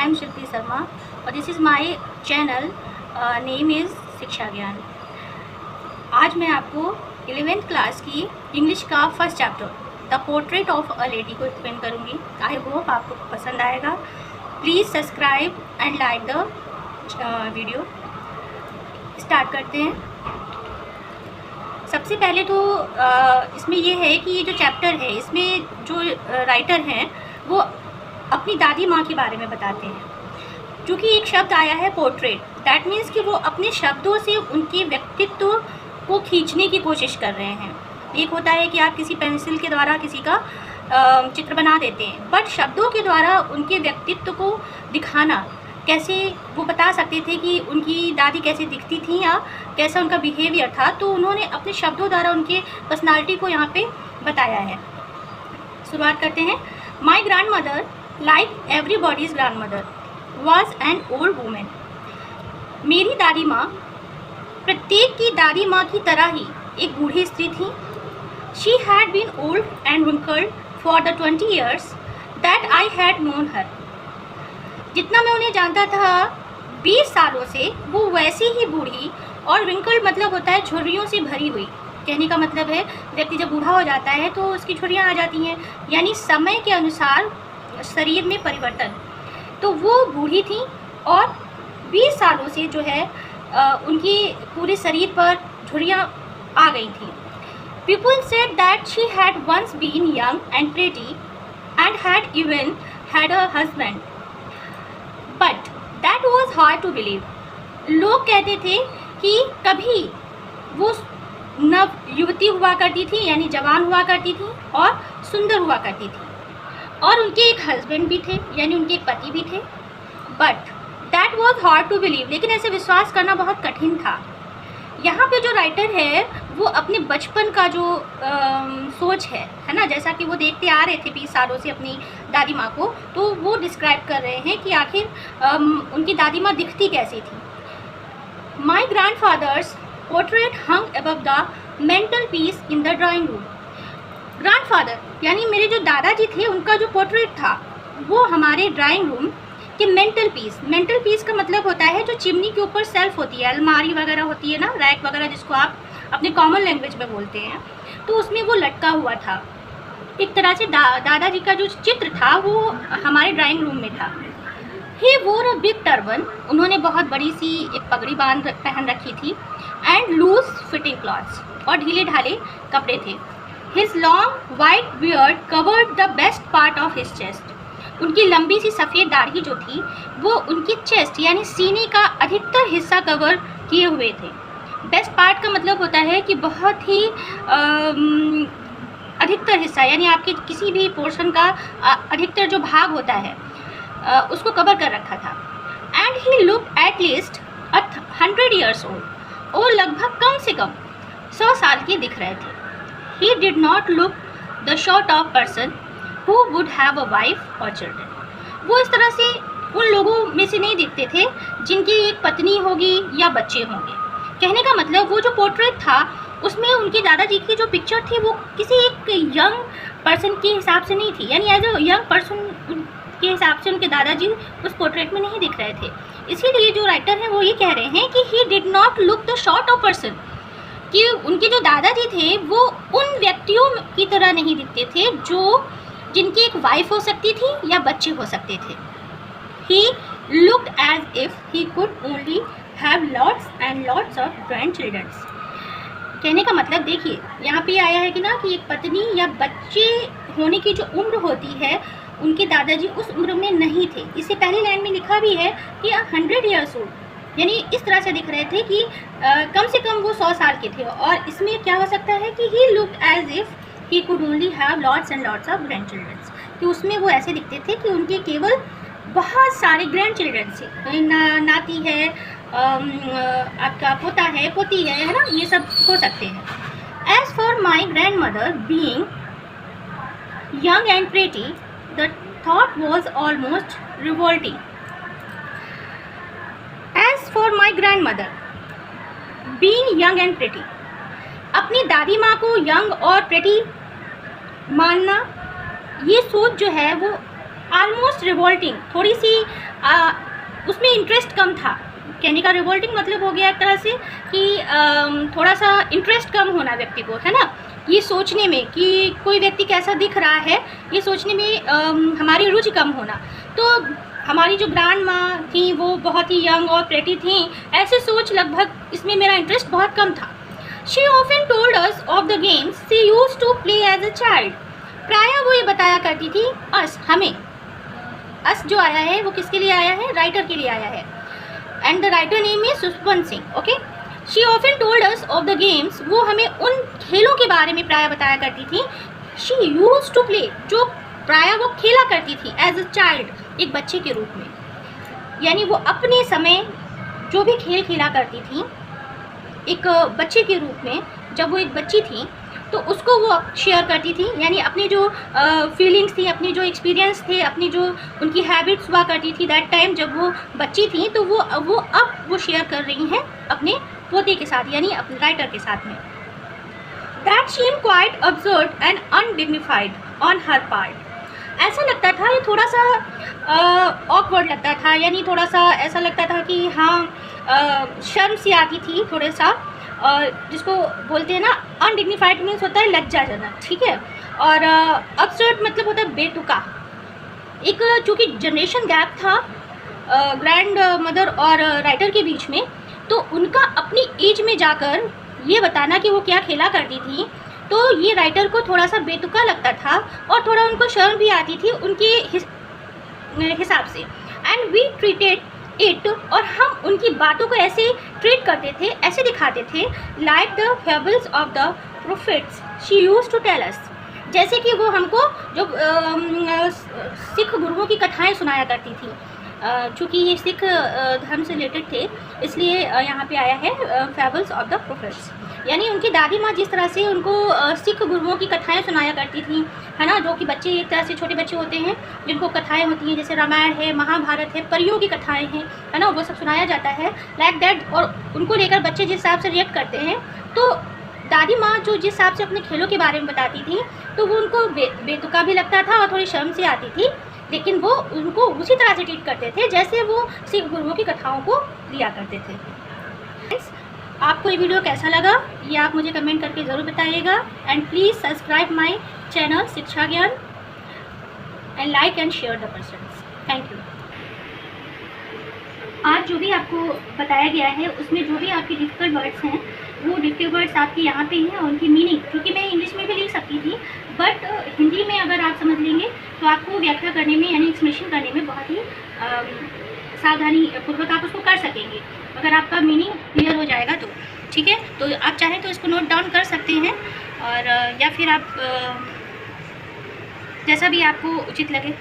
I am शिल्पी शर्मा और this is my channel, name is शिक्षा ज्ञान। आज मैं आपको 11th क्लास की इंग्लिश का first chapter the portrait of a lady को एक्सप्लेन करूँगी। आई होप आपको पसंद आएगा। Please subscribe and like the video. Start करते हैं। सबसे पहले तो इसमें ये है कि ये जो चैप्टर है इसमें जो राइटर हैं वो अपनी दादी माँ के बारे में बताते हैं। क्योंकि एक शब्द आया है पोर्ट्रेट, दैट मीन्स कि वो अपने शब्दों से उनके व्यक्तित्व को खींचने की कोशिश कर रहे हैं। एक होता है कि आप किसी पेंसिल के द्वारा किसी का चित्र बना देते हैं, बट शब्दों के द्वारा उनके व्यक्तित्व को दिखाना, कैसे वो बता सकते थे कि उनकी दादी कैसे दिखती थी या कैसा उनका बिहेवियर था, तो उन्होंने अपने शब्दों द्वारा उनके पर्सनालिटी को यहाँ पे बताया है। शुरुआत करते हैं। My grandmother like everybody's grandmother was an old woman. मेरी दादी माँ प्रत्येक की दादी माँ की तरह ही एक बूढ़ी स्त्री थी। She had been old and wrinkled for the 20 years that I had known her. जितना मैं उन्हें जानता था 20 सालों से वो वैसी ही बूढ़ी, और wrinkled मतलब होता है झुर्रियों से भरी हुई। कहने का मतलब है व्यक्ति जब बूढ़ा हो जाता है तो उसकी झुर्रियाँ आ जाती हैं, यानी समय के अनुसार शरीर में परिवर्तन। तो वो बूढ़ी थी और 20 सालों से जो है उनकी पूरे शरीर पर झुर्रियाँ आ गई थी। People said that she had once been young and pretty and had even had a husband, but that was hard to believe. लोग कहते थे कि कभी वो नव युवती हुआ करती थी, यानी जवान हुआ करती थी और सुंदर हुआ करती थी, और उनके एक हस्बैंड भी थे, यानी उनके एक पति भी थे। But that was hard to believe, लेकिन ऐसे विश्वास करना बहुत कठिन था। यहाँ पे जो राइटर है वो अपने बचपन का जो सोच है ना, जैसा कि वो देखते आ रहे थे 20 सालों से अपनी दादी माँ को, तो वो डिस्क्राइब कर रहे हैं कि आखिर उनकी दादी माँ दिखती कैसी थी। My grandfather's portrait hung above the mantelpiece in the drawing room. Grandfather यानी मेरे जो दादाजी थे, उनका जो पोर्ट्रेट था वो हमारे ड्राइंग रूम के मेंटल पीस का मतलब होता है जो चिमनी के ऊपर सेल्फ होती है, अलमारी वगैरह होती है ना, रैक वगैरह, जिसको आप अपने कॉमन लैंग्वेज में बोलते हैं, तो उसमें वो लटका हुआ था। एक तरह से दादाजी का जो चित्र था वो हमारे ड्राइंग रूम में था। ही वोर अ बिग टर्बन, उन्होंने बहुत बड़ी सी एक पगड़ी पहन रखी थी, एंड लूज फिटिंग क्लॉथ्स, और ढीले ढाले कपड़े थे। His long white beard covered the best part of his chest. उनकी लंबी सी सफ़ेद दाढ़ी जो थी वो उनकी चेस्ट यानी सीने का अधिकतर हिस्सा कवर किए हुए थे। बेस्ट पार्ट का मतलब होता है कि बहुत ही अधिकतर हिस्सा, यानी आपके किसी भी पोर्शन का अधिकतर जो भाग होता है उसको कवर कर रखा था। And he look at least 100 years old, और लगभग कम से कम 100 साल के दिख रहे थे। He did not look the sort of person who would have a wife or children। वो इस तरह से उन लोगों में से नहीं दिखते थे जिनकी एक पत्नी होगी या बच्चे होंगे। कहने का मतलब वो जो पोर्ट्रेट था उसमें उनके दादाजी की जो पिक्चर थी वो किसी एक यंग पर्सन के हिसाब से नहीं थी, यानी एज अ यंग पर्सन के हिसाब से उनके दादाजी उस पोर्ट्रेट में नहीं दिख रहे थे। इसीलिए जो राइटर हैं वो ये कह रहे हैं कि he did not look the sort of person, कि उनके जो दादाजी थे वो उन व्यक्तियों की तरह नहीं दिखते थे जिनकी एक वाइफ हो सकती थी या बच्चे हो सकते थे। He looked as if he could only have lots and lots of grandchildren। कहने का मतलब देखिए यहाँ पे आया है कि ना कि एक पत्नी या बच्चे होने की जो उम्र होती है उनके दादाजी उस उम्र में नहीं थे। इससे पहले लाइन में लिखा भी है कि 100 years old, यानी इस तरह से दिख रहे थे कि कम से कम वो 100 साल के थे। और इसमें क्या हो सकता है कि he looked as if he could only have lots and lots of grandchildren, कि उसमें वो ऐसे दिखते थे कि उनके केवल बहुत सारे ग्रैंड चिल्ड्रन थे, नाती है, आपका पोता है, पोती है ना, ये सब हो सकते हैं। As for my grandmother being young and pretty the thought was almost revolting. As for my grandmother being young and pretty, अपनी दादी माँ को यंग और प्रेटी मानना, ये सोच जो है वो ऑलमोस्ट रिवोल्टिंग, थोड़ी सी उसमें इंटरेस्ट कम था। कहने का रिवोल्टिंग मतलब हो गया एक तरह से कि थोड़ा सा इंटरेस्ट कम होना व्यक्ति को, है ना, ये सोचने में कि कोई व्यक्ति कैसा दिख रहा है, ये सोचने में हमारी रुचि कम होना। तो हमारी जो ग्रैंड माँ थी वो बहुत ही यंग और प्रेटी थी, ऐसे सोच लगभग इसमें मेरा इंटरेस्ट बहुत कम था। She often told us of the games she used to play as a child. प्रायः वो ये बताया करती थी अस, हमें, अस जो आया है वो किसके लिए आया है, राइटर के लिए आया है, and the writer name is Sushpan Singh. Okay, she often told us of the games, वो हमें उन खेलों के बारे में प्रायः बताया करती थी। शी यूज्ड टू प्ले, जो प्रायः वो खेला करती थी एज अ चाइल्ड, एक बच्चे के रूप में, यानी वो अपने समय जो भी खेल खेला करती थी एक बच्चे के रूप में, जब वो एक बच्ची थी तो उसको वो शेयर करती थी, यानी अपनी जो फीलिंग्स थी, अपनी जो एक्सपीरियंस थे, अपनी जो उनकी हैबिट्स हुआ करती थी दैट टाइम जब वो बच्ची थी, तो वो अब वो शेयर कर रही हैं अपने पोते के साथ, यानी अपने राइटर के साथ में। That seem quite absurd and undignified on her part. ऐसा लगता था, ये थोड़ा सा ऑकवर्ड लगता था, यानी थोड़ा सा ऐसा लगता था कि हाँ शर्म सी आती थी थोड़ा सा, जिसको बोलते हैं ना, अनडिग्निफाइड मीन्स होता है लज्जाजनक, ठीक है, और अब्सर्ड मतलब होता है बेतुका। एक चूँकि जनरेशन गैप था ग्रैंड मदर और राइटर के बीच में, तो उनका अपनी एज में जाकर ये बताना कि वो क्या खेला करती थी, तो ये राइटर को थोड़ा सा बेतुका लगता था और थोड़ा उनको शर्म भी आती थी उनके हिसाब से। एंड वी ट्रीटेड इट, और हम उनकी बातों को ऐसे ट्रीट करते थे, ऐसे दिखाते थे, like the fables of the prophets she used to tell us, जैसे कि वो हमको जो सिख गुरुओं की कथाएं सुनाया करती थी। चूँकि ये सिख धर्म से रिलेटेड थे, इसलिए यहाँ पे आया है फेबल्स ऑफ द प्रोफेट्स, यानी उनकी दादी माँ जिस तरह से उनको सिख गुरुओं की कथाएं सुनाया करती थी, है ना, जो कि बच्चे एक तरह से छोटे बच्चे होते हैं जिनको कथाएं होती हैं, जैसे रामायण है, महाभारत है, परियों की कथाएं हैं, है ना, वो सब सुनाया जाता है लाइक दैट, और उनको लेकर बच्चे जिस हिसाब से रिएक्ट करते हैं, तो दादी माँ जो जिस हिसाब से अपने खेलों के बारे में बताती थी, तो वो उनको बेतुका भी लगता था और थोड़ी शर्म से आती थी, लेकिन वो उनको उसी तरह से ट्रीट करते थे जैसे वो सिख गुरुओं की कथाओं को लिया करते थे। आपको ये वीडियो कैसा लगा ये आप मुझे कमेंट करके ज़रूर बताइएगा, and please subscribe my channel शिक्षा ज्ञान and like and share the persons. Thank you. आज जो भी आपको बताया गया है उसमें जो भी आपके डिफ़िकल्ट वर्ड्स हैं वो डिफ़िकल्ट वर्ड्स आपके यहाँ पे हैं, और उनकी मीनिंग, क्योंकि मैं इंग्लिश में भी लिख सकती थी, बट हिंदी में अगर आप समझ लेंगे तो आपको व्याख्या करने में यानी एक्सप्लेनेशन करने में बहुत ही सावधानी पूर्वक आप उसको कर सकेंगे, अगर आपका मीनिंग क्लियर हो जाएगा तो, ठीक है। तो आप चाहें तो इसको नोट डाउन कर सकते हैं, और या फिर आप जैसा भी आपको उचित लगे